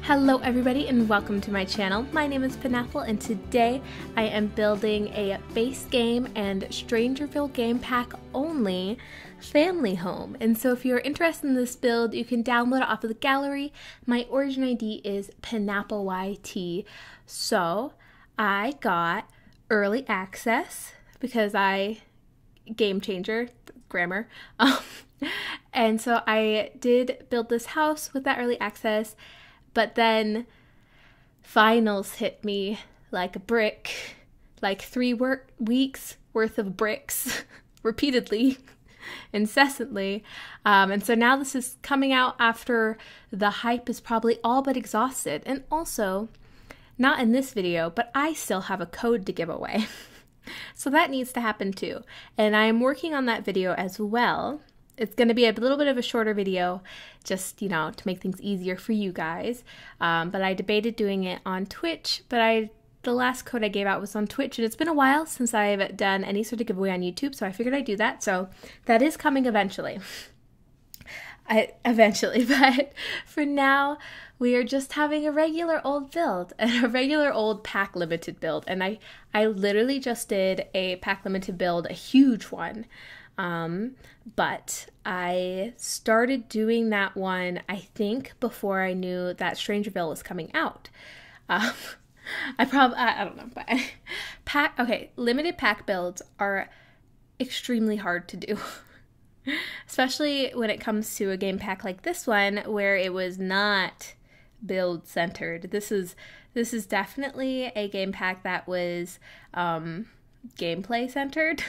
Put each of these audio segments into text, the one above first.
Hello everybody and welcome to my channel. My name is Penapple and today I am building a Basegame and Strangerville game pack only family home. And so if you're interested in this build, you can download it off of the gallery. My origin ID is penappleYT. So I got early access because game changer, grammar. And so I did build this house with that early access. But then finals hit me like a brick, like 3 weeks worth of bricks repeatedly, incessantly. And so now this is coming out after the hype is probably all but exhausted. And also, not in this video, but I still have a code to give away. So that needs to happen too. And I'm working on that video as well. It's going to be a little bit of a shorter video, just, you know, to make things easier for you guys. But I debated doing it on Twitch, but the last code I gave out was on Twitch, and it's been a while since I've done any sort of giveaway on YouTube, so I figured I'd do that. So that is coming eventually. But for now, we are just having a regular old build, and a regular old pack limited build. And I literally just did a pack limited build, a huge one. But I started doing that one, I think, before I knew that Strangerville was coming out. I don't know, but limited pack builds are extremely hard to do. Especially when it comes to a game pack like this one, where it was not build centered. This is definitely a game pack that was, gameplay centered.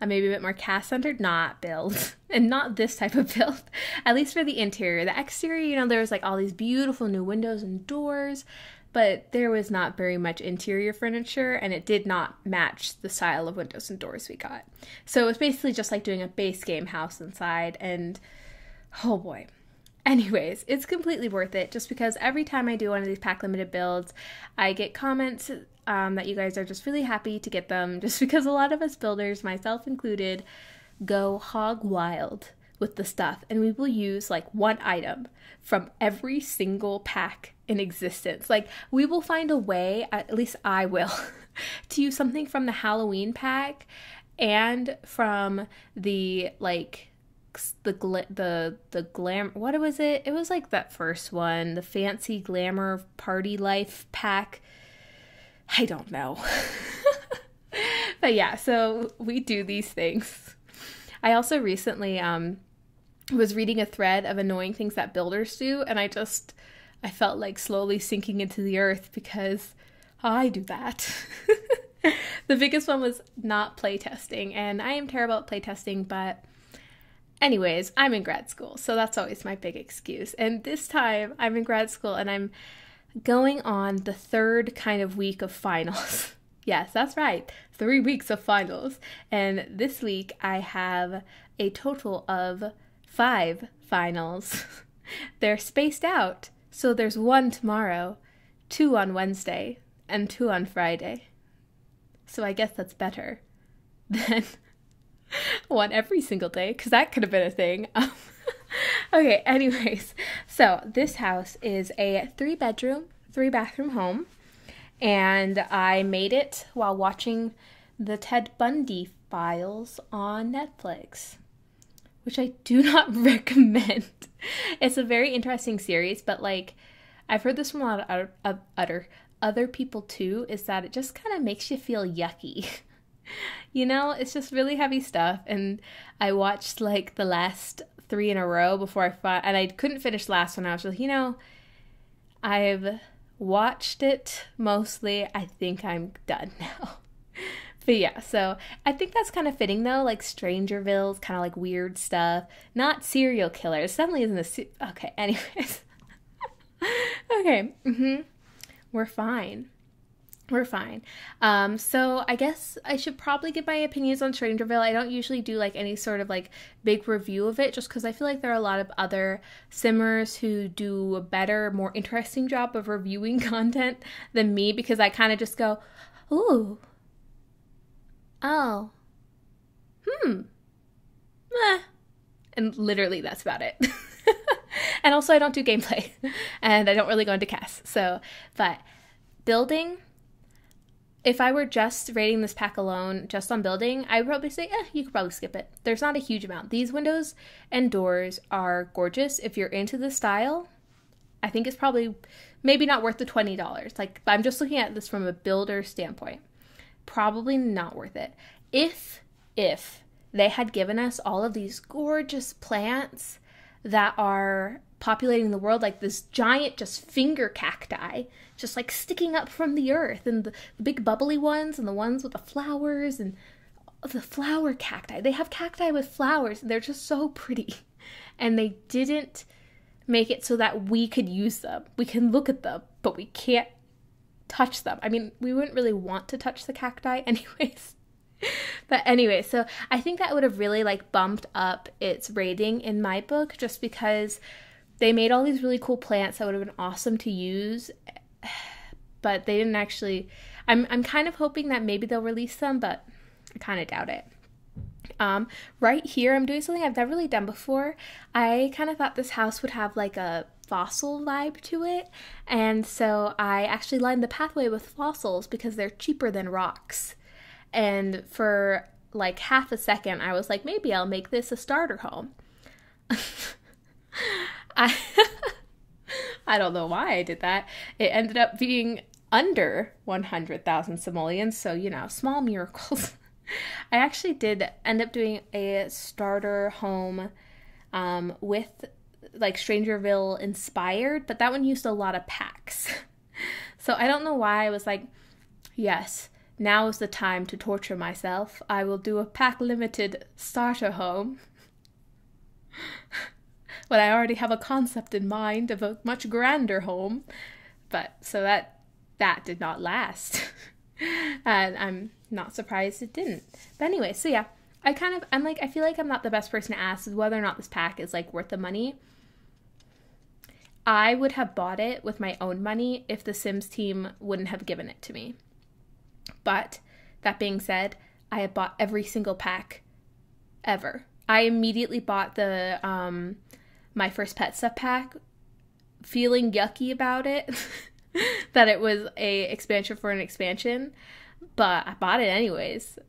Maybe a bit more cast centered, not build, and not this type of build, at least for the interior. The exterior, you know, there was like all these beautiful new windows and doors, but there was not very much interior furniture, and it did not match the style of windows and doors we got. So it was basically just like doing a base game house inside, and oh boy. Anyways, it's completely worth it, just because every time I do one of these pack limited builds, I get comments that you guys are just really happy to get them, just because a lot of us builders, myself included, go hog wild with the stuff, and we will use like one item from every single pack in existence. Like, we will find a way, at least I will, to use something from the Halloween pack and from the glam, what was it? It was like that first one, the fancy glamour party life pack. I don't know. But yeah, so we do these things. I also recently was reading a thread of annoying things that builders do, and I felt like slowly sinking into the earth because I do that. The biggest one was not playtesting, and I am terrible at playtesting, but anyways, I'm in grad school, so that's always my big excuse. And this time I'm in grad school and I'm going on the 3rd kind of week of finals. Yes, that's right. 3 weeks of finals. And this week I have a total of 5 finals. They're spaced out. So there's 1 tomorrow, 2 on Wednesday, and 2 on Friday. So I guess that's better than 1 every single day, because that could have been a thing. Okay, anyways, so this house is a 3-bedroom, 3-bathroom home, and I made it while watching the Ted Bundy files on Netflix, which I do not recommend. It's a very interesting series, but like, I've heard this from a lot of other people too, is that it just kind of makes you feel yucky. You know, it's just really heavy stuff, and I watched like the last 3 in a row before and I couldn't finish the last one. I was like, you know, I've watched it mostly. I think I'm done now. But yeah, so I think that's kind of fitting though, like Strangerville's kind of like weird stuff, not serial killers. Definitely isn't okay, anyways. Okay, we're fine. We're fine. So I guess I should probably give my opinions on Strangerville. I don't usually do like any sort of like big review of it, just because I feel like there are a lot of other simmers who do a better, more interesting job of reviewing content than me, because I kind of just go, ooh, oh, and literally that's about it. And also I don't do gameplay and I don't really go into casts. So, but building, if I were just rating this pack alone, just on building, I would probably say, you could probably skip it. There's not a huge amount. These windows and doors are gorgeous. If you're into the style, I think it's probably maybe not worth the $20. Like, I'm just looking at this from a builder standpoint. Probably not worth it. If they had given us all of these gorgeous plants that are populating the world, like this giant just finger cacti just like sticking up from the earth, and the big bubbly ones and the ones with the flowers and the flower cacti. They have cacti with flowers and they're just so pretty, and they didn't make it so that we could use them. We can look at them, but we can't touch them. I mean, we wouldn't really want to touch the cacti anyways. But anyway, so I think that would have really like bumped up its rating in my book, just because they made all these really cool plants that would have been awesome to use, but they didn't actually. I'm kind of hoping that maybe they'll release them, but I kind of doubt it. Right here, I'm doing something I've never really done before. I kind of thought this house would have like a fossil vibe to it, and so I actually lined the pathway with fossils because they're cheaper than rocks. And for like half a second, I was like, maybe I'll make this a starter home. I don't know why I did that. It ended up being under 100,000 simoleons, so, you know, small miracles. I actually did end up doing a starter home with like Strangerville inspired, but that one used a lot of packs. So I don't know why I was like, yes, now is the time to torture myself. I will do a pack limited starter home. But I already have a concept in mind of a much grander home. But so that did not last. And I'm not surprised it didn't. But anyway, so yeah, I feel like I'm not the best person to ask whether or not this pack is like worth the money. I would have bought it with my own money if the Sims team wouldn't have given it to me. But that being said, I have bought every single pack ever. I immediately bought the My First Pet Stuff pack, feeling yucky about it, that it was a expansion for an expansion, but I bought it anyways.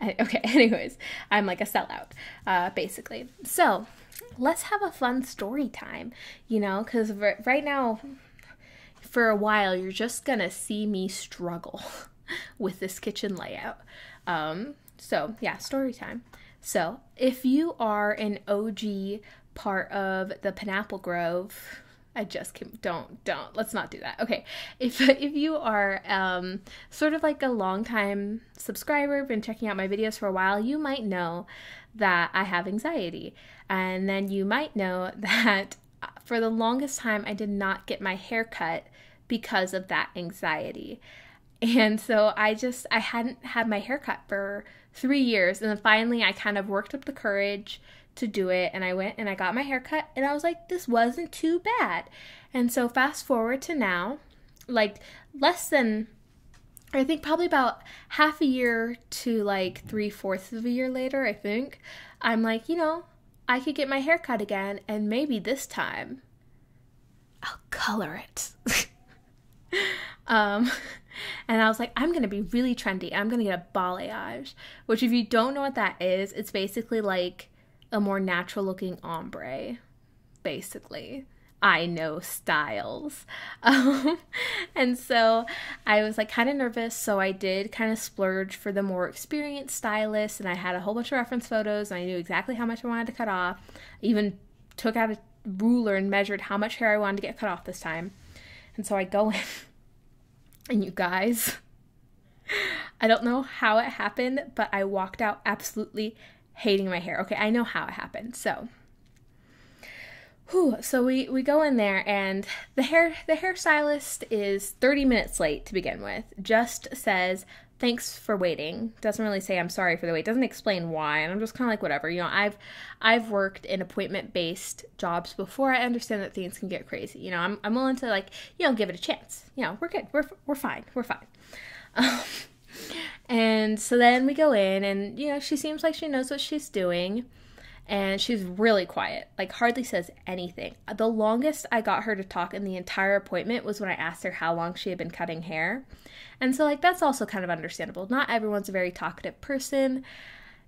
Okay, anyways, I'm like a sellout, basically. So let's have a fun story time, you know, because right now, for a while, you're just gonna see me struggle with this kitchen layout. So yeah, story time. So if you are an OG part of the Penapple Grove, let's not do that. Okay, if you are sort of like a long-time subscriber, been checking out my videos for a while, you might know that I have anxiety. And then you might know that for the longest time, I did not get my hair cut because of that anxiety. And so I hadn't had my hair cut for 3 years. And then finally I kind of worked up the courage to do it. And I went and I got my hair cut and I was like, this wasn't too bad. And so fast forward to now, like less than, I think probably about half a year to like 3/4 of a year later, I think, I'm like, you know, I could get my hair cut again, and maybe this time I'll color it. And I was like, I'm going to be really trendy. I'm going to get a balayage, which if you don't know what that is, it's basically like a more natural looking ombre, basically. I know styles. And so I was like kind of nervous. So I did kind of splurge for the more experienced stylist, and I had a whole bunch of reference photos and I knew exactly how much I wanted to cut off. I even took out a ruler and measured how much hair I wanted to get cut off this time. And so I go in. And you guys, I don't know how it happened, but I walked out absolutely hating my hair. Okay, I know how it happened. So we go in there, and the hairstylist is 30 minutes late to begin with. Just says, thanks for waiting. Doesn't really say I'm sorry for the wait. Doesn't explain why. And I'm just kind of like, whatever. You know, I've worked in appointment-based jobs before. I understand that things can get crazy. You know, I'm willing to, like, you know, give it a chance. You know, we're good. We're fine. We're fine. And so then we go in, and, you know, she seems like she knows what she's doing. And she's really quiet, like hardly says anything. The longest I got her to talk in the entire appointment was when I asked her how long she had been cutting hair. And so like that's also kind of understandable. Not everyone's a very talkative person.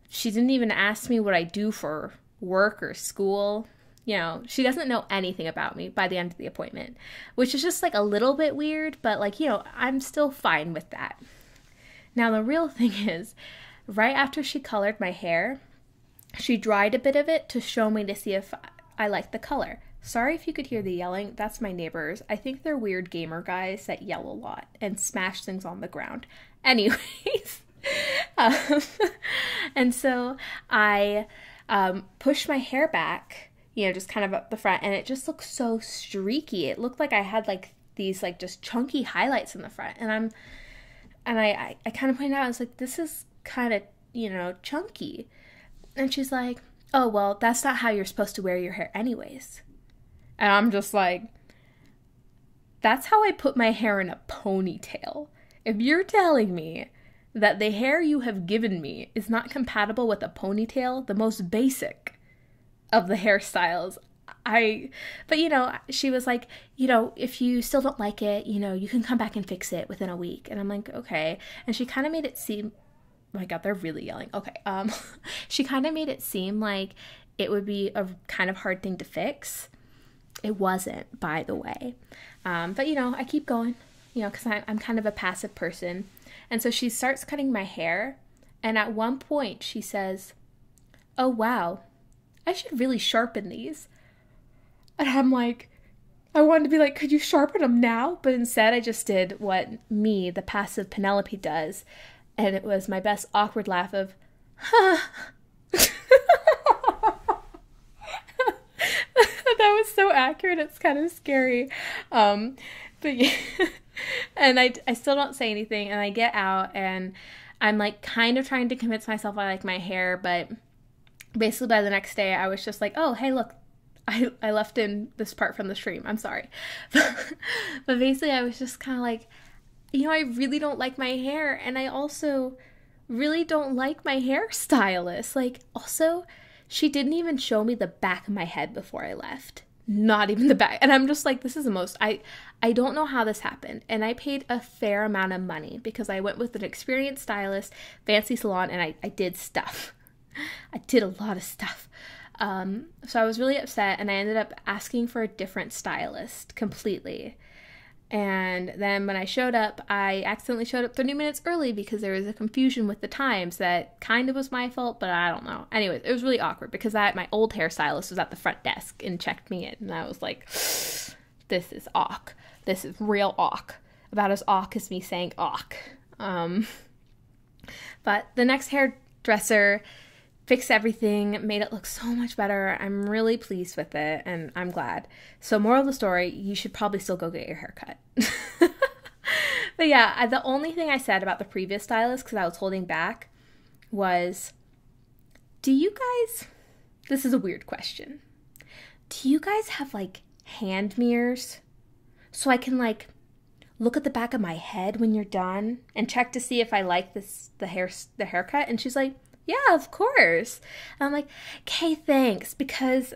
She didn't even ask me what I do for work or school. You know, she doesn't know anything about me by the end of the appointment, which is just like a little bit weird, but like, you know, I'm still fine with that. Now, the real thing is, right after she colored my hair, she dried a bit of it to show me to see if I liked the color. Sorry if you could hear the yelling. That's my neighbors. I think they're weird gamer guys that yell a lot and smash things on the ground. Anyways, and so I pushed my hair back, you know, just kind of up the front, and it just looked so streaky. It looked like I had like these like just chunky highlights in the front, and I kind of pointed out, I was like, this is kind of, you know, chunky. And she's like, oh, well, that's not how you're supposed to wear your hair anyways. And I'm just like, that's how I put my hair in a ponytail. If you're telling me that the hair you have given me is not compatible with a ponytail, the most basic of the hairstyles, but you know, she was like, you know, if you still don't like it, you know, you can come back and fix it within a week. And I'm like, okay. And she kind of made it seem, oh my God, they're really yelling. Okay. She kind of made it seem like it would be a kind of hard thing to fix. It wasn't, by the way. But you know, I keep going, you know, because I'm kind of a passive person. And so she starts cutting my hair. And at one point she says, oh, wow, I should really sharpen these. And I'm like, I wanted to be like, could you sharpen them now? But instead I just did what me, the passive Penelope, does. And it was my best awkward laugh of, huh. That was so accurate. It's kind of scary. But yeah. And I still don't say anything. And I get out and I'm like kind of trying to convince myself I like my hair. But basically by the next day I was just like, oh, hey, look. I left in this part from the stream. I'm sorry. But basically I was just kind of like, you know, I really don't like my hair. And I also really don't like my hairstylist. Like, also, she didn't even show me the back of my head before I left. Not even the back. And I'm just like, this is the most, I don't know how this happened. And I paid a fair amount of money because I went with an experienced stylist, fancy salon, and I did stuff. I did a lot of stuff. So I was really upset, and I ended up asking for a different stylist completely. And then when I showed up, I accidentally showed up 30 minutes early because there was a confusion with the times that kind of was my fault, but I don't know. Anyways, it was really awkward because my old hairstylist was at the front desk and checked me in, and I was like, this is awk. This is real awk. About as awk as me saying awk. But the next hairdresser fixed everything, made it look so much better. I'm really pleased with it, and I'm glad. So moral of the story, you should probably still go get your hair cut. But yeah, the only thing I said about the previous stylist, because I was holding back, was, do you guys, this is a weird question, do you guys have like hand mirrors so I can like look at the back of my head when you're done and check to see if I like the haircut? And she's like, yeah, of course. And I'm like, okay, thanks, because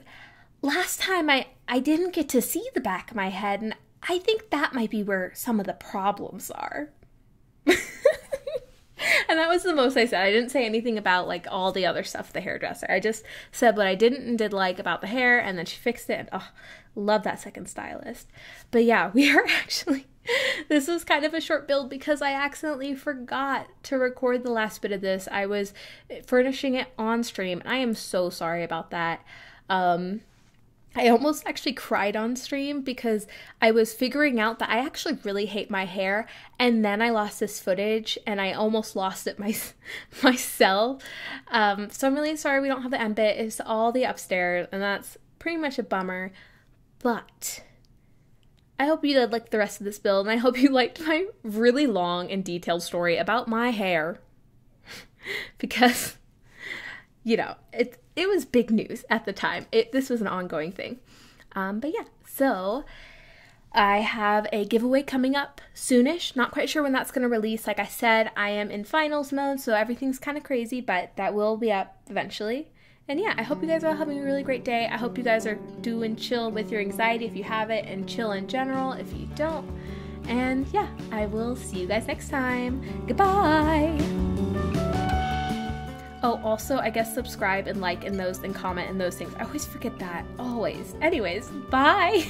last time I didn't get to see the back of my head, and I think that might be where some of the problems are. And that was the most I said. I didn't say anything about like all the other stuff, the hairdresser. I just said what I didn't and did like about the hair, and then she fixed it, and oh, love that second stylist. But yeah, we are actually, this was kind of a short build because I accidentally forgot to record the last bit of this. I was furnishing it on stream, and I am so sorry about that. I almost actually cried on stream because I was figuring out that I actually really hate my hair, and then I lost this footage and I almost lost it myself. So I'm really sorry we don't have the end bit. It's all the upstairs, and that's pretty much a bummer. But I hope you did like the rest of this build, and I hope you liked my really long and detailed story about my hair. Because, you know, it was big news at the time. This was an ongoing thing. But yeah, so I have a giveaway coming up soonish. Not quite sure when that's going to release. Like I said, I am in finals mode, so everything's kind of crazy, but that will be up eventually. And yeah, I hope you guys are all having a really great day. I hope you guys are doing chill with your anxiety if you have it, and chill in general if you don't. And yeah, I will see you guys next time. Goodbye! Oh, also, I guess subscribe and like and those and comment and those things. I always forget that. Always. Anyways, bye!